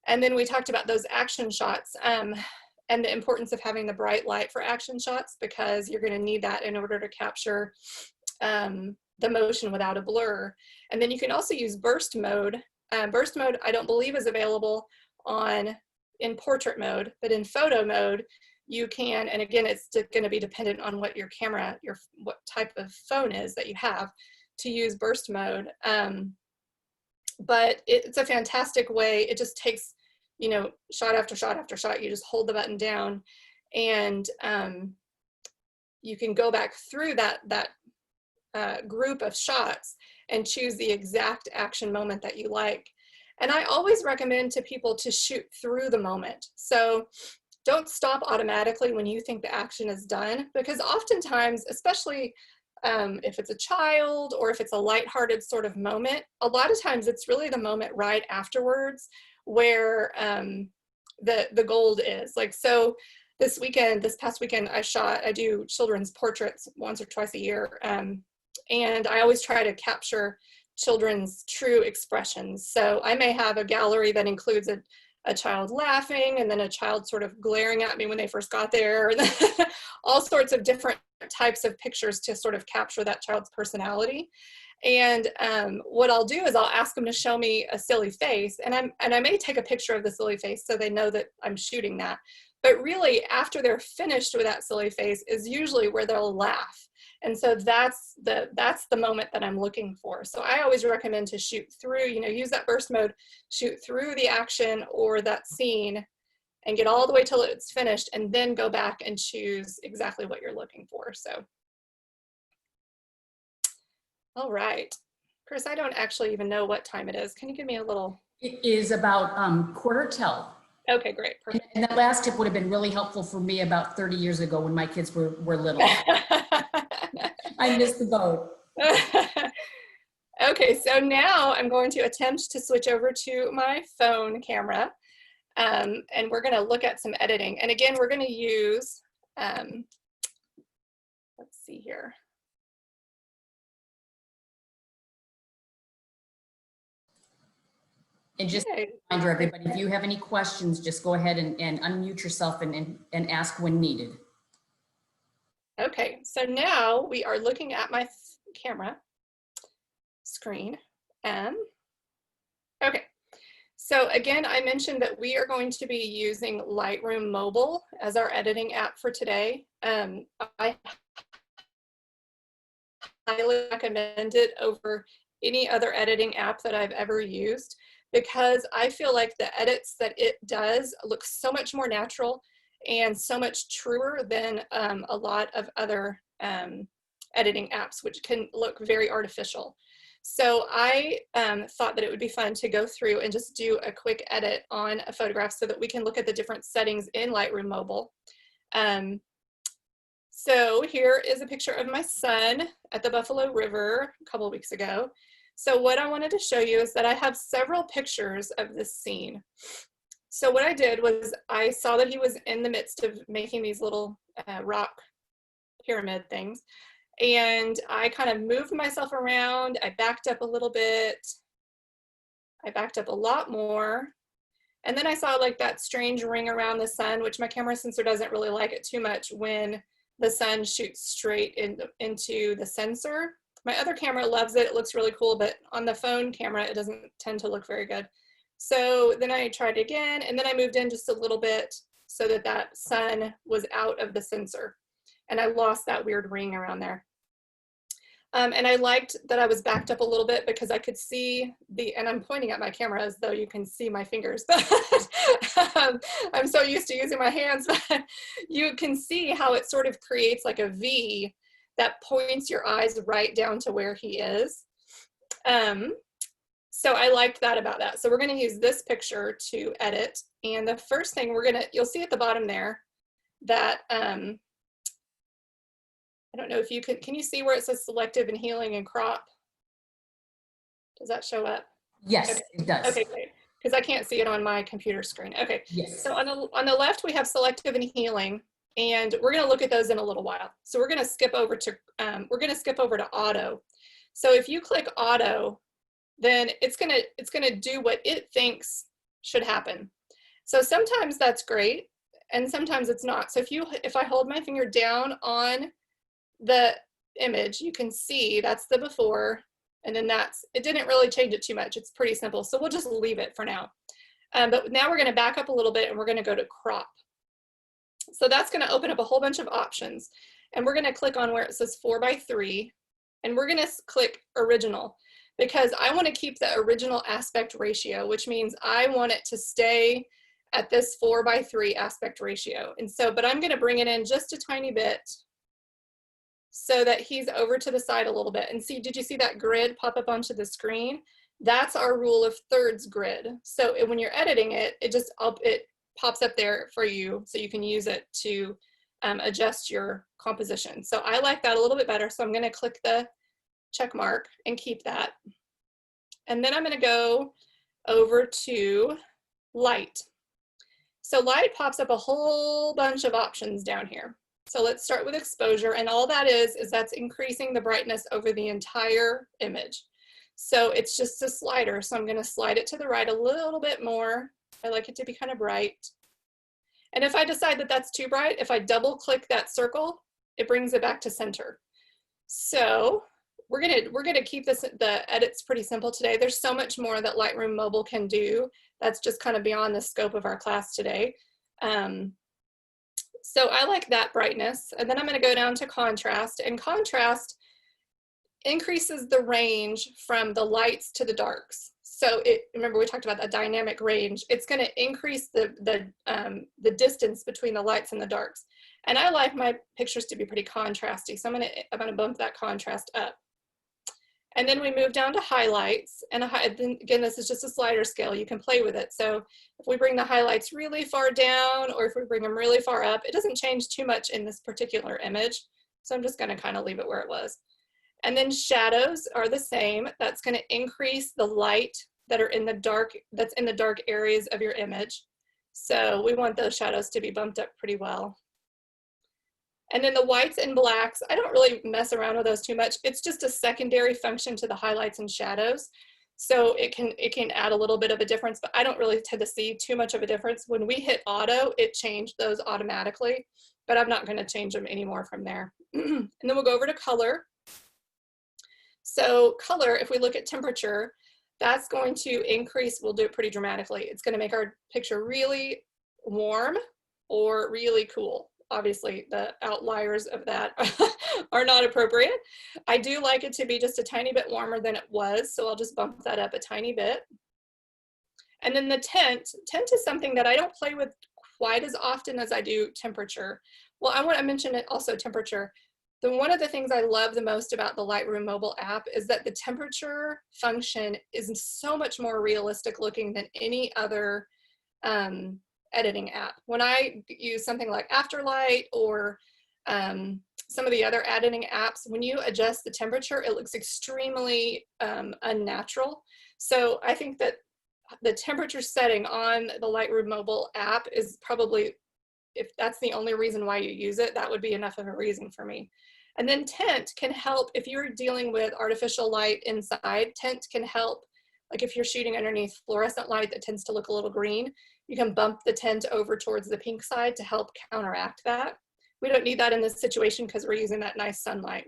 And then we talked about those action shots and the importance of having the bright light for action shots, because you're going to need that in order to capture the motion without a blur. And then you can also use burst mode. Burst mode, I don't believe, is available in portrait mode, but in photo mode, you can, and again, it's going to be dependent on what your camera, what type of phone is that you have, to use burst mode. But it's a fantastic way. It just takes, you know, shot after shot after shot. You just hold the button down, and you can go back through that group of shots and choose the exact action moment that you like. And I always recommend to people to shoot through the moment. So don't stop automatically when you think the action is done, because oftentimes, especially if it's a child or if it's a lighthearted sort of moment, a lot of times it's really the moment right afterwards where the gold is. Like, so this past weekend, I do children's portraits once or twice a year. And I always try to capture children's true expressions. So I may have a gallery that includes a child laughing, and then a child sort of glaring at me when they first got there, and all sorts of different types of pictures to sort of capture that child's personality. And what I'll do is I'll ask them to show me a silly face, and I may take a picture of the silly face so they know that I'm shooting that. But really, after they're finished with that silly face is usually where they'll laugh. And so that's the moment that I'm looking for. So I always recommend to shoot through, you know, use that burst mode, shoot through the action or that scene and get all the way till it's finished, and then go back and choose exactly what you're looking for. So, all right. Chris, I don't actually even know what time it is. Can you give me a little? It is about 1:15. Okay, great. Perfect. And that last tip would have been really helpful for me about 30 years ago when my kids were little. I missed the boat. Okay, so now I'm going to attempt to switch over to my phone camera, and we're going to look at some editing. And again, we're going to use, let's see here. And just a reminder, everybody, if you have any questions, just go ahead and unmute yourself and ask when needed. Okay, so now we are looking at my camera screen. Okay, so again, I mentioned that we are going to be using Lightroom Mobile as our editing app for today. I highly recommend it over any other editing app that I've ever used, because I feel like the edits that it does look so much more natural and so much truer than a lot of other editing apps, which can look very artificial. So I thought that it would be fun to go through and just do a quick edit on a photograph so that we can look at the different settings in Lightroom Mobile. So here is a picture of my son at the Buffalo River a couple of weeks ago. So what I wanted to show you is that I have several pictures of this scene. So what I did was I saw that he was in the midst of making these little rock pyramid things. And I kind of moved myself around. I backed up a little bit. I backed up a lot more. And then I saw like that strange ring around the sun, which my camera sensor doesn't really like it too much when the sun shoots straight into the sensor. My other camera loves it. It looks really cool, but on the phone camera, it doesn't tend to look very good. So then I tried again, and then I moved in just a little bit so that that sun was out of the sensor. And I lost that weird ring around there. And I liked that I was backed up a little bit because I could see and I'm pointing at my camera as though you can see my fingers, but I'm so used to using my hands, but you can see how it sort of creates like a V that points your eyes right down to where he is. So I liked that about that. So we're going to use this picture to edit. And the first thing you'll see at the bottom there that, I don't know if you can you see where it says selective and healing and crop? Does that show up? Yes, okay. It does. Okay, great. Because I can't see it on my computer screen. Okay. Yes. So on the left, we have selective and healing. And we're going to look at those in a little while. So we're going to skip over to auto. So if you click auto, then it's going to do what it thinks should happen. So sometimes that's great and sometimes it's not. So if I hold my finger down on the image, you can see that's the before, and then it didn't really change it too much. It's pretty simple. So we'll just leave it for now. But now we're going to back up a little bit and we're going to go to crop. So that's going to open up a whole bunch of options, and we're going to click on where it says 4:3, and we're going to click original, because I want to keep the original aspect ratio, which means I want it to stay at this 4:3 aspect ratio. And so, but I'm going to bring it in just a tiny bit so that he's over to the side a little bit. And see, did you see that grid pop up onto the screen? That's our rule of thirds grid. So when you're editing it, it pops up there for you so you can use it to adjust your composition. So I like that a little bit better. So I'm going to click the check mark and keep that. And then I'm going to go over to light. So light pops up a whole bunch of options down here. So let's start with exposure, and all that is that's increasing the brightness over the entire image. So it's just a slider. So I'm going to slide it to the right a little bit more. I like it to be kind of bright. And if I decide that that's too bright, if I double click that circle, it brings it back to center. So we're gonna keep the edits pretty simple today. There's so much more that Lightroom Mobile can do. That's just kind of beyond the scope of our class today. So I like that brightness. And then I'm going to go down to contrast, and contrast increases the range from the lights to the darks. So remember we talked about that dynamic range. It's going to increase the distance between the lights and the darks. And I like my pictures to be pretty contrasty, so I'm going to bump that contrast up. And then we move down to highlights, and again, this is just a slider scale. You can play with it. So if we bring the highlights really far down, or if we bring them really far up, it doesn't change too much in this particular image. So I'm just going to kind of leave it where it was. And then shadows are the same. That's going to increase the light that are in the dark, that's in the dark areas of your image. So we want those shadows to be bumped up pretty well. And then the whites and blacks, I don't really mess around with those too much. It's just a secondary function to the highlights and shadows. So it can add a little bit of a difference, but I don't really tend to see too much of a difference. When we hit auto, it changed those automatically, but I'm not going to change them anymore from there. And then we'll go over to color. So color, if we look at temperature, that's going to increase, we'll do it pretty dramatically. It's going to make our picture really warm or really cool. Obviously, the outliers of that are not appropriate. I do like it to be just a tiny bit warmer than it was, so I'll just bump that up a tiny bit. And then the tint is something that I don't play with quite as often as I do temperature. Well, I want to mention it also, temperature. One of the things I love the most about the Lightroom mobile app is that the temperature function is so much more realistic looking than any other editing app. When I use something like Afterlight or some of the other editing apps, when you adjust the temperature, it looks extremely unnatural. So I think that the temperature setting on the Lightroom mobile app is probably, if that's the only reason why you use it, that would be enough of a reason for me. And then tint can help if you're dealing with artificial light inside. Tint can help, like if you're shooting underneath fluorescent light that tends to look a little green, you can bump the tint over towards the pink side to help counteract that. We don't need that in this situation because we're using that nice sunlight.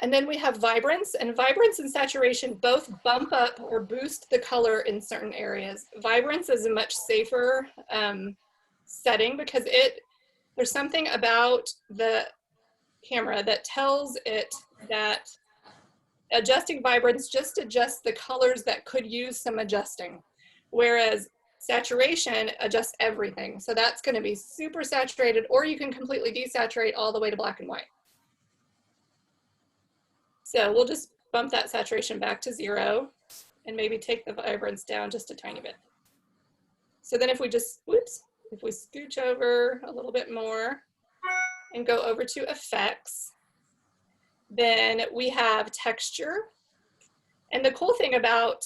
And then we have vibrance, and vibrance and saturation both bump up or boost the color in certain areas. Vibrance is a much safer setting because there's something about the camera that tells it that adjusting vibrance just adjusts the colors that could use some adjusting, whereas saturation adjusts everything. So that's going to be super saturated, or you can completely desaturate all the way to black and white. So we'll just bump that saturation back to 0 and maybe take the vibrance down just a tiny bit. So then if we just, if we scooch over a little bit more and go over to effects, then we have texture. And the cool thing about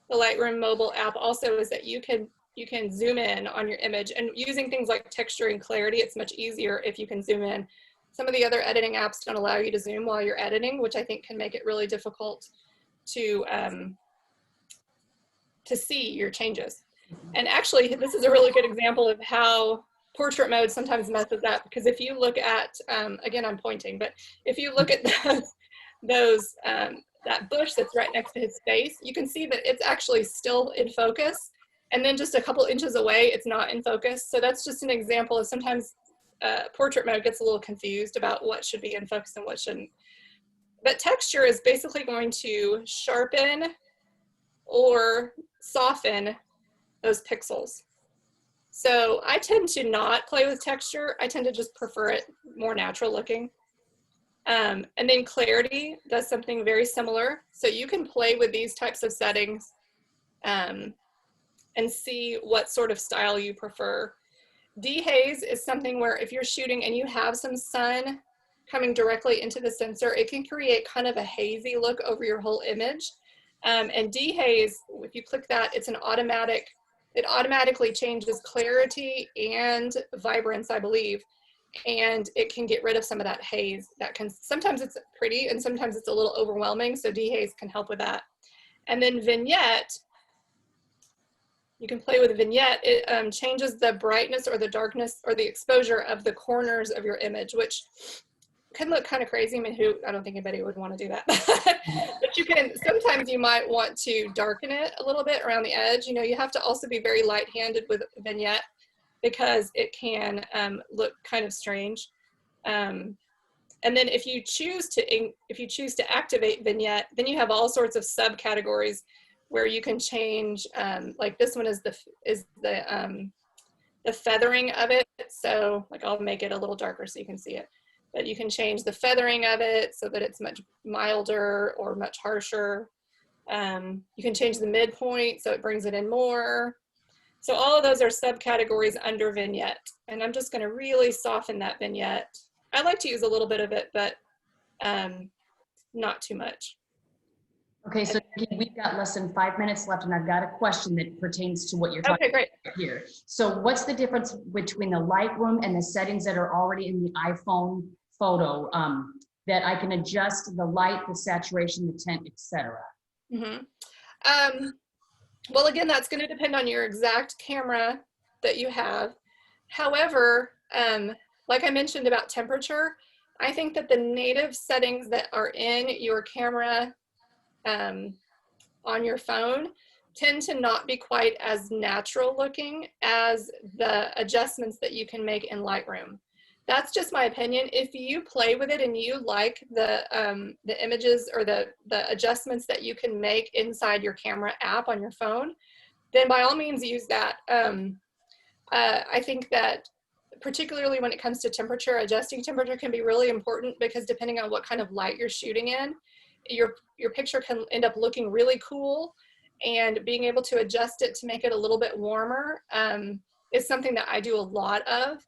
the Lightroom mobile app also is that you can you can zoom in on your image, and using things like texture and clarity, it's much easier if you can zoom in. Some of the other editing apps don't allow you to zoom while you're editing, which I think can make it really difficult to see your changes. And actually, this is a really good example of how portrait mode sometimes messes up, because if you look at, again, I'm pointing, but if you look at that bush that's right next to his face, you can see that it's actually still in focus. And then just a couple inches away, it's not in focus. So that's just an example of sometimes portrait mode gets a little confused about what should be in focus and what shouldn't. But texture is basically going to sharpen or soften those pixels. So I tend to not play with texture. I tend to just prefer it more natural looking. And then clarity does something very similar. So you can play with these types of settings and see what sort of style you prefer. Dehaze is something where if you're shooting and you have some sun coming directly into the sensor, it can create kind of a hazy look over your whole image. And dehaze, if you click that, it's an automatic, it automatically changes clarity and vibrance, I believe. And it can get rid of some of that haze that can, sometimes it's pretty and sometimes it's a little overwhelming. So dehaze can help with that. And then vignette, you can play with a vignette. It changes the brightness or the darkness or the exposure of the corners of your image, which can look kind of crazy. I mean, I don't think anybody would want to do that. But you can, sometimes you might want to darken it a little bit around the edge. You know, you have to also be very light-handed with vignette because it can look kind of strange. And then if you choose to activate vignette, then you have all sorts of subcategories where you can change, like this one is the feathering of it. So like I'll make it a little darker so you can see it. But you can change the feathering of it so that it's much milder or much harsher. You can change the midpoint so it brings it in more. So all of those are subcategories under vignette. And I'm just gonna really soften that vignette. I like to use a little bit of it, but not too much. Okay, so Nikki, we've got less than 5 minutes left, and I've got a question that pertains to what you're talking great. about here. So what's the difference between the Lightroom and the settings that are already in the iPhone photo that I can adjust the light, the saturation, the tint, etc.? Well, again, that's going to depend on your exact camera that you have. However, like I mentioned about temperature, I think that the native settings that are in your camera on your phone tend to not be quite as natural looking as the adjustments that you can make in Lightroom. That's just my opinion. If you play with it and you like the images or the adjustments that you can make inside your camera app on your phone, then by all means use that. I think that particularly when it comes to temperature, adjusting temperature can be really important because depending on what kind of light you're shooting in, your picture can end up looking really cool, and being able to adjust it to make it a little bit warmer is something that I do a lot of.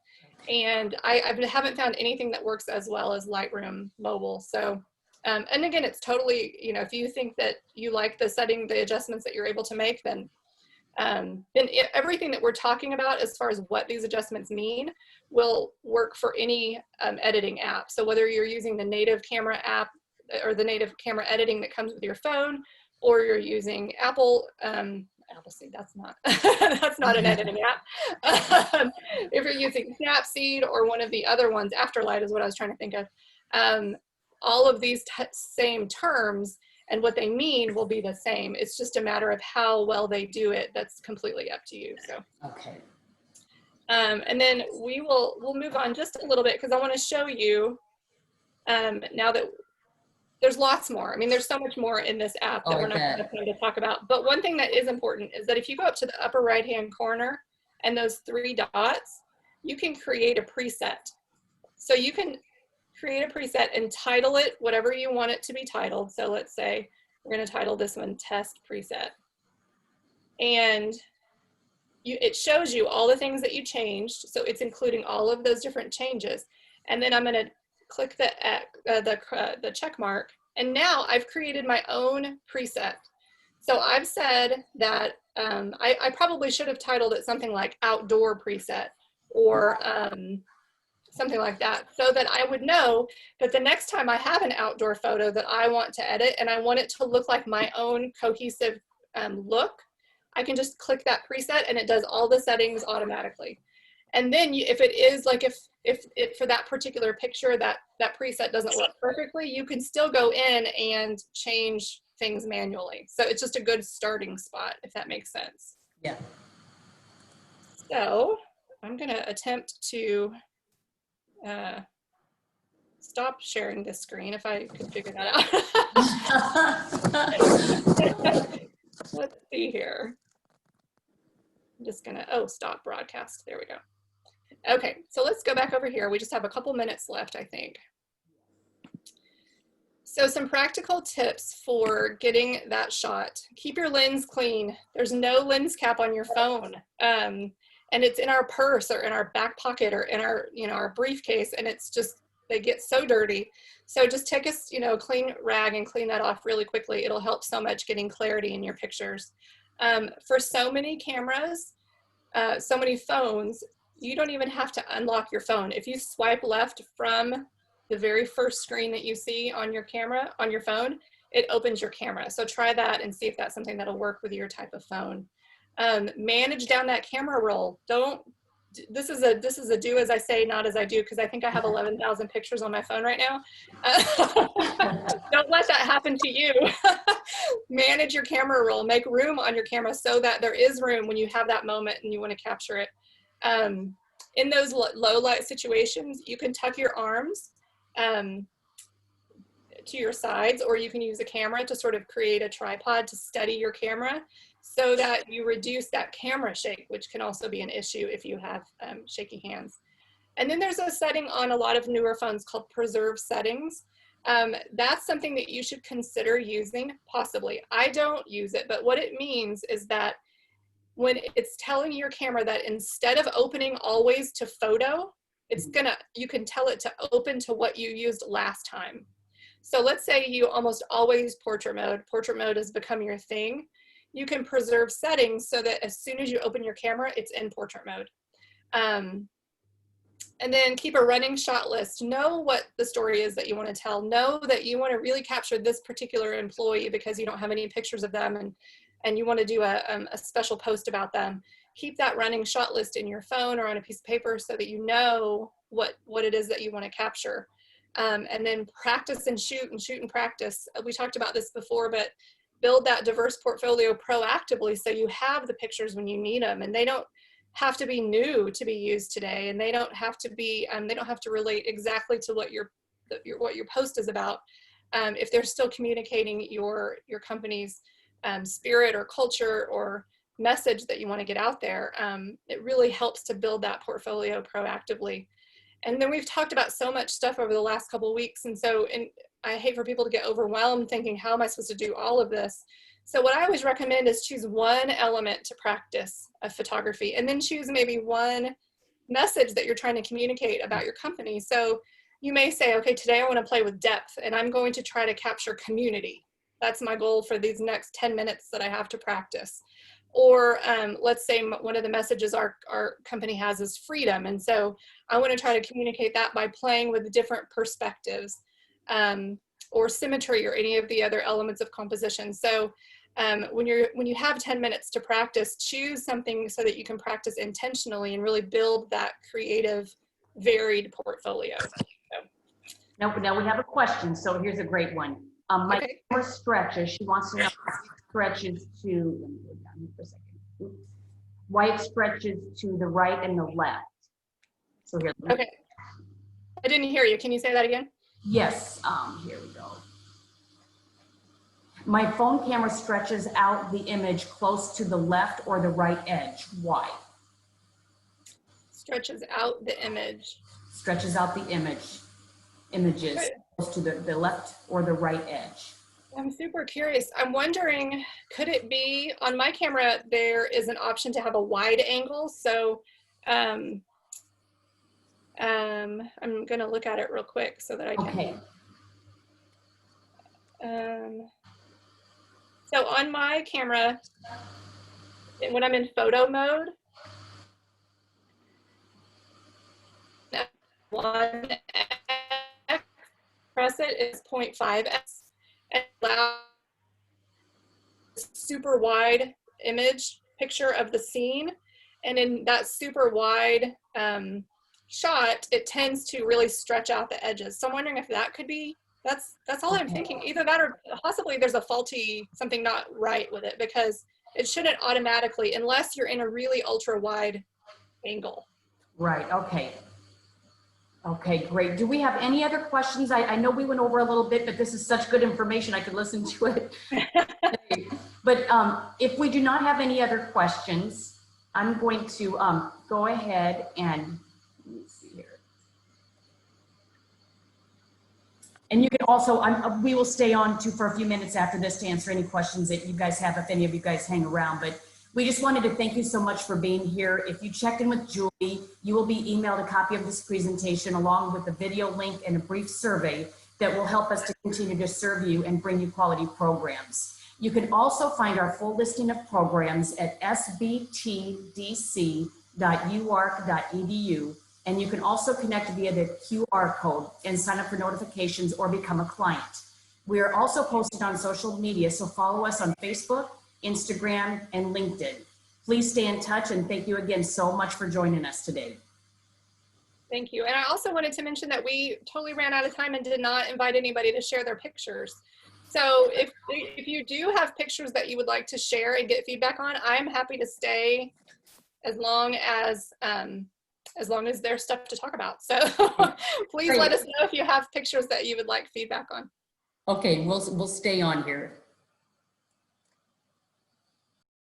And I haven't found anything that works as well as Lightroom Mobile. So, and again, it's totally, you know, if you think that you like the adjustments that you're able to make, then everything that we're talking about as far as what these adjustments mean will work for any editing app. So whether you're using the native camera app or the native camera editing that comes with your phone, or you're using Apple Seed, that's not that's not an editing app. If you're using Snapseed or one of the other ones, Afterlight is what I was trying to think of. All of these same terms and what they mean will be the same. It's just a matter of how well they do it. That's completely up to you. So okay. And then we'll move on just a little bit because I want to show you now that there's lots more. I mean, there's so much more in this app that we're not going to have time to talk about. But one thing that is important is that if you go up to the upper right-hand corner and those 3 dots, you can create a preset. So you can create a preset and title it whatever you want it to be titled. So let's say we're going to title this one Test Preset. And it shows you all the things that you changed. So it's including all of those different changes. And then I'm going to click the check mark, and now I've created my own preset. So I've said that I probably should have titled it something like outdoor preset or something like that, so that I would know that the next time I have an outdoor photo that I want to edit and I want it to look like my own cohesive look, I can just click that preset and it does all the settings automatically. And then if it is like, if it for that particular picture, that preset doesn't work perfectly, you can still go in and change things manually. So it's just a good starting spot, if that makes sense. Yeah. So I'm gonna attempt to stop sharing this screen if I could figure that out. Let's see here. I'm just gonna, oh, stop broadcast. There we go. Okay, so let's go back over here. We just have a couple minutes left, I think. So some practical tips for getting that shot. Keep your lens clean. There's no lens cap on your phone. And it's in our purse or in our back pocket or in our, our briefcase, and it's just, they get so dirty. So just take a, clean rag and clean that off really quickly. It'll help so much getting clarity in your pictures. For so many cameras, so many phones, you don't even have to unlock your phone. If you swipe left from the very first screen that you see on your camera, on your phone, it opens your camera. So try that and see if that's something that'll work with your type of phone. Manage down that camera roll. This is a do as I say, not as I do, because I think I have 11,000 pictures on my phone right now. Don't let that happen to you. Manage your camera roll. Make room on your camera so that there is room when you have that moment and you want to capture it. In those low light situations, you can tuck your arms to your sides, or you can use a camera to sort of create a tripod to steady your camera so that you reduce that camera shake, which can also be an issue if you have shaky hands. And then there's a setting on a lot of newer phones called preserve settings. That's something that you should consider using, possibly. I don't use it, but what it means is that when it's telling your camera that instead of opening always to photo, you can tell it to open to what you used last time. So let's say you almost always portrait mode has become your thing. You can preserve settings so that as soon as you open your camera, it's in portrait mode. And then keep a running shot list. Know what the story is that you want to tell. Know that you want to really capture this particular employee because you don't have any pictures of them and you want to do a special post about them. Keep that running shot list in your phone or on a piece of paper so that you know what it is that you want to capture. And then practice and shoot and practice. We talked about this before, but build that diverse portfolio proactively so you have the pictures when you need them, and they don't have to be new to be used today, and they don't have to be they don't have to relate exactly to what your post is about. If they're still communicating your company's spirit or culture or message that you want to get out there, it really helps to build that portfolio proactively. And then we've talked about so much stuff over the last couple of weeks, and I hate for people to get overwhelmed thinking, how am I supposed to do all of this? So what I always recommend is choose one element to practice of photography, and then choose maybe one message that you're trying to communicate about your company. So you may say, okay, today I want to play with depth, and I'm going to try to capture community. That's my goal for these next 10 minutes that I have to practice. Or let's say one of the messages our company has is freedom. And so I want to try to communicate that by playing with different perspectives or symmetry or any of the other elements of composition. So when you have 10 minutes to practice, choose something so that you can practice intentionally and really build that creative, varied portfolio. So. Now we have a question. So here's a great one. My camera stretches. She wants to know stretches to, let me go down here for a second. Oops. Why it stretches to the right and the left. So here. Okay. I didn't hear you. Can you say that again? Yes. Here we go. My phone camera stretches out the image close to the left or the right edge. Why? Stretches out the image. Stretches out the images close to the left or the right edge. I'm super curious. I'm wondering, could it be on my camera, there is an option to have a wide angle. So I'm going to look at it real quick so that I can. Okay. So on my camera, when I'm in photo mode, one X, press it is 0.5x, and allow super wide image picture of the scene. And in that super wide shot, it tends to really stretch out the edges. So I'm wondering if that could be, that's all I'm thinking. Either that or possibly there's a faulty, something not right with it, because it shouldn't automatically, unless you're in a really ultra wide angle. Right, okay. Okay, great. Do we have any other questions? I know we went over a little bit, but this is such good information, I could listen to it. But if we do not have any other questions, I'm going to go ahead and, let me see here. And you can also, we will stay on for a few minutes after this to answer any questions that you guys have, if any of you guys hang around. But we just wanted to thank you so much for being here. If you checked in with Julie, you will be emailed a copy of this presentation along with a video link and a brief survey that will help us to continue to serve you and bring you quality programs. You can also find our full listing of programs at sbtdc.uark.edu, and you can also connect via the QR code and sign up for notifications or become a client. We are also posted on social media, so follow us on Facebook, Instagram, and LinkedIn. Please stay in touch, and thank you again so much for joining us today. Thank you. And I also wanted to mention that we totally ran out of time and did not invite anybody to share their pictures. So if you do have pictures that you would like to share and get feedback on, I'm happy to stay as long as there's stuff to talk about. So please let us know if you have pictures that you would like feedback on. Okay, we'll stay on here.